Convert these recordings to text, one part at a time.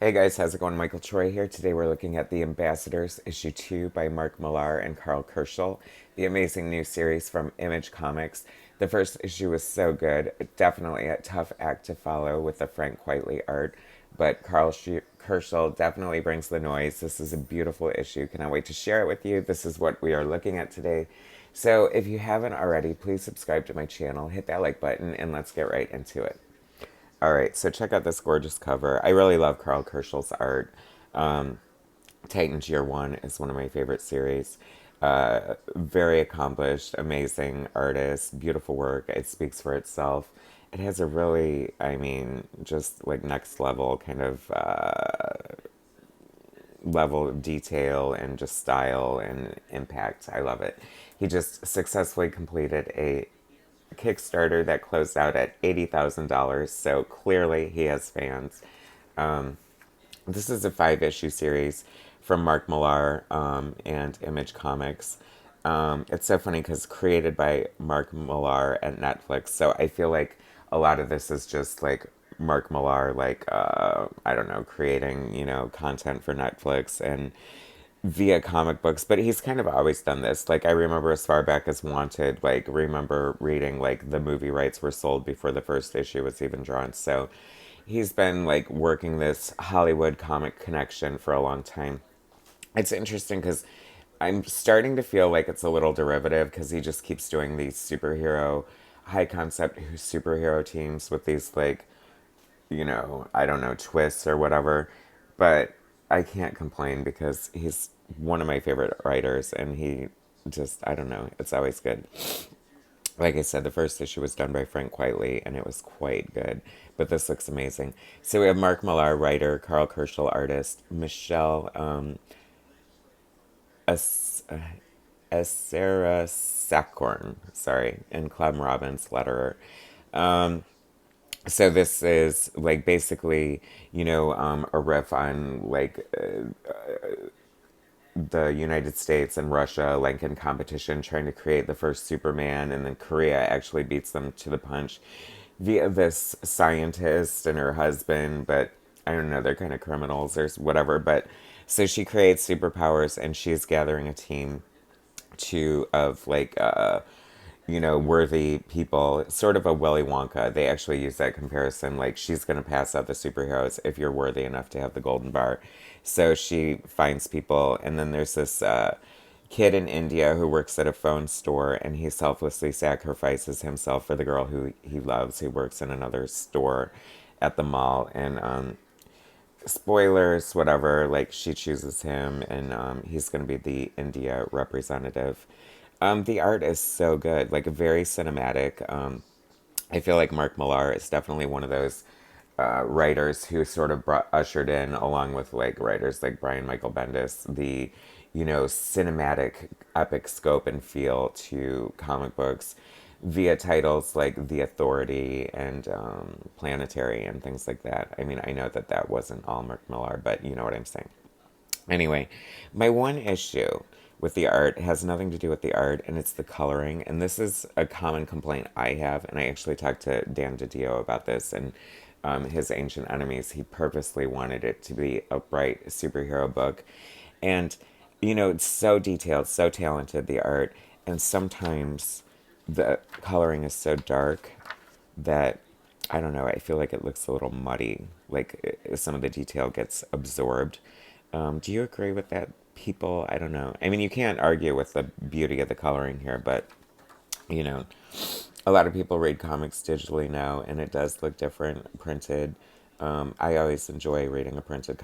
Hey guys, how's it going? Michael Troy here. Today we're looking at The Ambassadors, issue 2 by Mark Millar and Karl Kerschl, the amazing new series from Image Comics. The first issue was so good. Definitely a tough act to follow with the Frank Quitely art, but Kerschl definitely brings the noise. This is a beautiful issue. Cannot wait to share it with you. This is what we are looking at today. So if you haven't already, please subscribe to my channel, hit that like button, and let's get right into it. All right, so check out this gorgeous cover. I really love Karl Kerschl's art. Titans Year One is one of my favorite series. Very accomplished, amazing artist, beautiful work. It speaks for itself. It has a really, just like next level kind of level of detail and just style and impact. I love it. He just successfully completed a Kickstarter that closed out at $80,000, so clearly he has fans. This is a 5 issue series from Mark Millar and Image Comics. It's so funny because created by Mark Millar at Netflix, so I feel like a lot of this is just like Mark Millar, like, I don't know, creating, content for Netflix and via comic books, but he's kind of always done this. Like, I remember as far back as Wanted, like, remember reading, like, the movie rights were sold before the first issue was even drawn. So he's been, like, working this Hollywood comic connection for a long time. It's interesting because I'm starting to feel like it's a little derivative because he just keeps doing these superhero, high concept superhero teams with these, like, I don't know, twists or whatever. But I can't complain because he's one of my favorite writers and he just, I don't know, it's always good. Like I said, the first issue was done by Frank Quitely and it was quite good. But this looks amazing. So we have Mark Millar, writer, Karl Kerschl, artist, Michelle As- Sarah Sacorn, sorry, and Clem Robbins, letterer. So this is like basically, a riff on like the United States and Russia like in competition trying to create the first Superman, and then Korea actually beats them to the punch via this scientist and her husband, but I don't know, they're kind of criminals or whatever. But so she creates superpowers and she's gathering a team of like worthy people, sort of a Willy Wonka. They actually use that comparison. Like, she's going to pass out the superheroes if you're worthy enough to have the golden bar. So she finds people, and then there's this kid in India who works at a phone store, and he selflessly sacrifices himself for the girl who he loves, who works in another store at the mall. And spoilers, whatever, like, she chooses him, and he's going to be the India representative. The art is so good, like very cinematic. I feel like Mark Millar is definitely one of those writers who sort of ushered in, along with like writers like Brian Michael Bendis, the cinematic epic scope and feel to comic books via titles like The Authority and Planetary and things like that. I mean, I know that that wasn't all Mark Millar, but you know what I'm saying. Anyway, my one issue with the art has nothing to do with the art, and it's the coloring. And this is a common complaint I have, and I actually talked to Dan DiDio about this and his Ancient Enemies. He purposely wanted it to be a bright superhero book. And, it's so detailed, so talented, the art. And sometimes the coloring is so dark that I don't know. I feel like it looks a little muddy. Like some of the detail gets absorbed. Do you agree with that, people? I don't know. I mean, you can't argue with the beauty of the coloring here, but you know, a lot of people read comics digitally now, and it does look different printed. I always enjoy reading a printed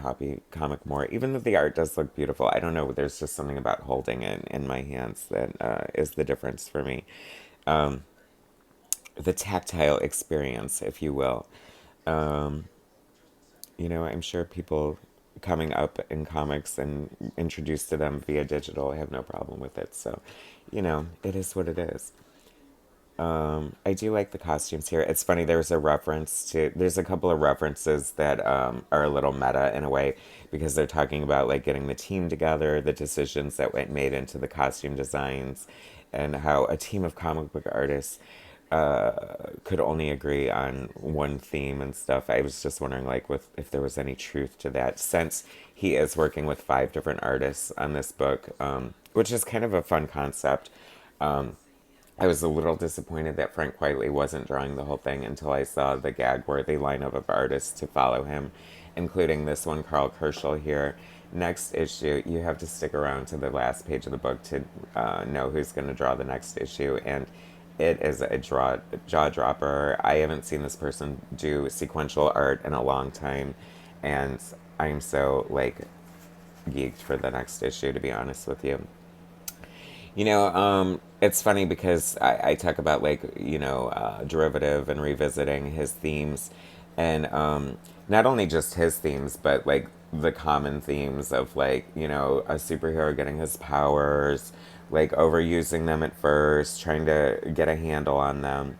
comic more, even though the art does look beautiful. I don't know. There's just something about holding it in my hands that is the difference for me. The tactile experience, if you will. I'm sure people coming up in comics and introduced to them via digital have no problem with it. So, it is what it is. I do like the costumes here. It's funny, there's a couple of references that are a little meta in a way because they're talking about like getting the team together, the decisions that went made into the costume designs, and how a team of comic book artists could only agree on one theme and stuff. I was just wondering, like, with if there was any truth to that, since he is working with five different artists on this book, which is kind of a fun concept. I was a little disappointed that Frank Whiteley wasn't drawing the whole thing until I saw the gag-worthy lineup of artists to follow him, including this one, Karl Kerschl here. Next issue, you have to stick around to the last page of the book to know who's going to draw the next issue, and it is a jaw dropper. I haven't seen this person do sequential art in a long time, and I'm so like geeked for the next issue, to be honest with you. It's funny because I talk about like, derivative and revisiting his themes, and not only just his themes, but like the common themes of like, a superhero getting his powers, like overusing them at first, trying to get a handle on them,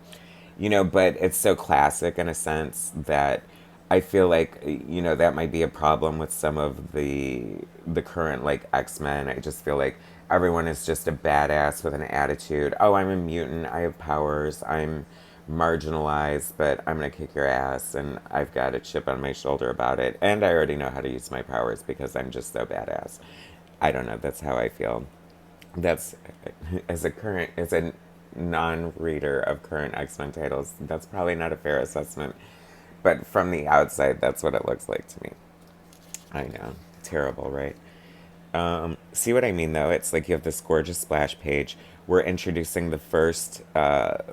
but it's so classic in a sense that I feel like that might be a problem with some of the current like X-Men. I just feel like everyone is just a badass with an attitude. Oh, I'm a mutant. I have powers. I'm marginalized, but I'm gonna kick your ass, and I've got a chip on my shoulder about it. And I already know how to use my powers because I'm just so badass. I don't know. That's how I feel. That's as a non-reader of current X-Men titles, that's probably not a fair assessment. But from the outside, that's what it looks like to me. I know. Terrible, right? See what I mean, though? It's like you have this gorgeous splash page. We're introducing the first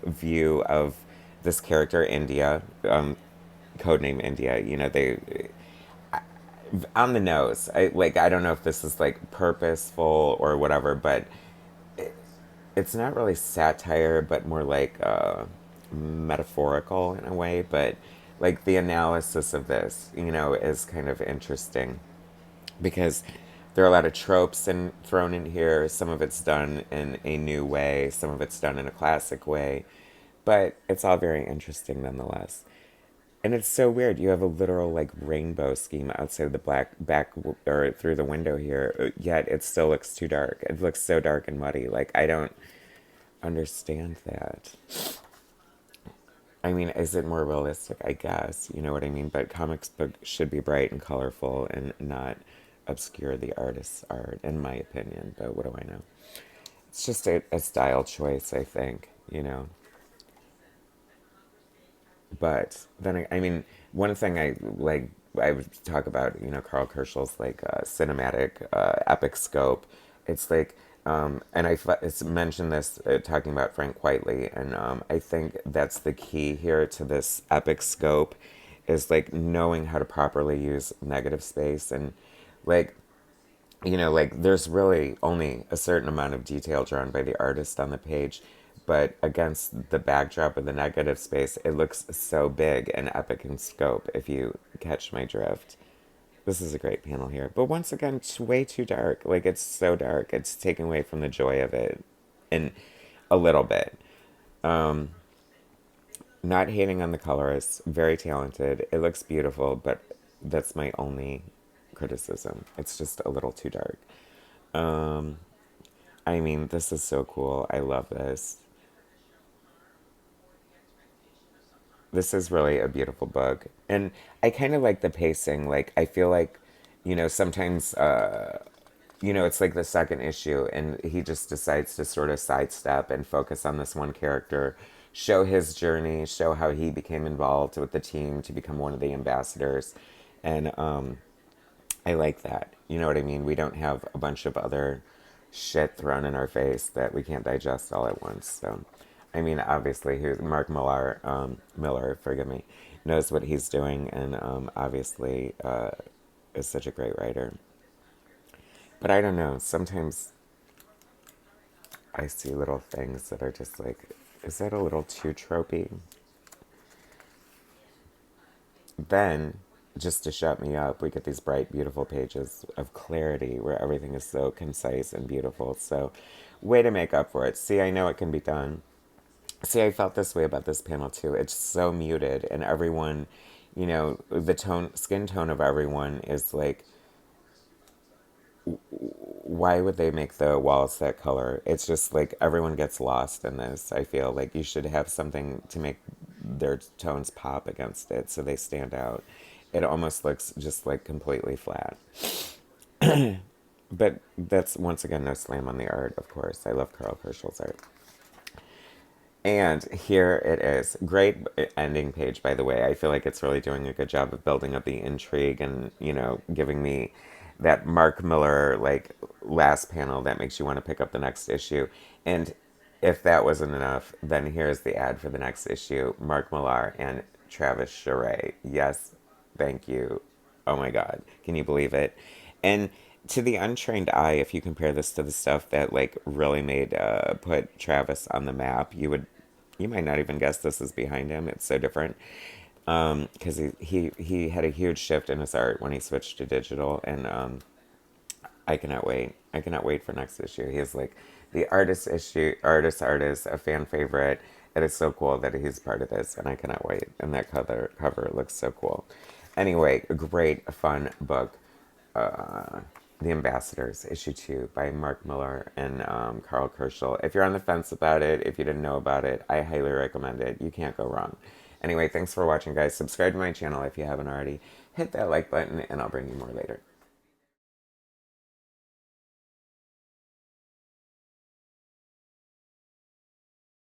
view of this character, India, codename India. They on the nose. I don't know if this is like purposeful or whatever, but it's not really satire, but more like metaphorical in a way. But like the analysis of this, is kind of interesting because there are a lot of tropes thrown in here. Some of it's done in a new way, some of it's done in a classic way, but it's all very interesting nonetheless. And it's so weird. You have a literal like rainbow scheme outside of the black back or through the window here, yet it still looks too dark. It looks so dark and muddy. Like I don't understand that. I mean, is it more realistic? I guess. You know what I mean? But comics book should be bright and colorful and not obscure the artist's art, in my opinion. But what do I know? It's just a style choice, I think, But then, I mean, one thing I would talk about, Karl Kerschl's like cinematic epic scope. It's like, and it's mentioned this talking about Frank Whiteley, and I think that's the key here to this epic scope, is like knowing how to properly use negative space and like like there's really only a certain amount of detail drawn by the artist on the page, but against the backdrop of the negative space, it looks so big and epic in scope, if you catch my drift. This is a great panel here. But once again, it's way too dark. Like, it's so dark. It's taken away from the joy of it in a little bit. Not hating on the colorist, very talented. It looks beautiful, but that's my only criticism. It's just a little too dark. Um, I mean, this is so cool. I love this. This is really a beautiful book. And I kind of like the pacing. Like, I feel like, sometimes, it's like the second issue, and he just decides to sort of sidestep and focus on this one character, show his journey, show how he became involved with the team to become one of the ambassadors. And I like that. You know what I mean? We don't have a bunch of other shit thrown in our face that we can't digest all at once. So, I mean, obviously, Mark Millar, Miller, forgive me, knows what he's doing, and obviously is such a great writer. But I don't know. Sometimes I see little things that are just like, is that a little too tropey? Then, just to shut me up, we get these bright, beautiful pages of clarity where everything is so concise and beautiful. So, way to make up for it. See, I know it can be done. See, I felt this way about this panel too. It's so muted, and everyone, skin tone of everyone is like why would they make the walls that color? It's just like everyone gets lost in this. I feel like you should have something to make their tones pop against it so they stand out. It almost looks just like completely flat. But that's once again no slam on the art, of course. I love Karl Kerschl's art. And here it is. Great ending page, by the way. I feel like it's really doing a good job of building up the intrigue and, giving me that Mark Millar, like, last panel that makes you want to pick up the next issue. And if that wasn't enough, then here's the ad for the next issue. Mark Millar and Travis Charest. Yes, thank you. Oh my God. Can you believe it? And to the untrained eye, if you compare this to the stuff that like really made put Travis on the map, you might not even guess this is behind him. It's so different because he had a huge shift in his art when he switched to digital, and I cannot wait. I cannot wait for next issue. He is like the artist, a fan favorite. It is so cool that he's part of this, and I cannot wait. And that cover looks so cool. Anyway, a great, fun book. The Ambassadors, issue 2 by Mark Millar and Karl Kerschl. If you're on the fence about it, if you didn't know about it, I highly recommend it. You can't go wrong. Anyway, thanks for watching, guys. Subscribe to my channel if you haven't already. Hit that like button, and I'll bring you more later.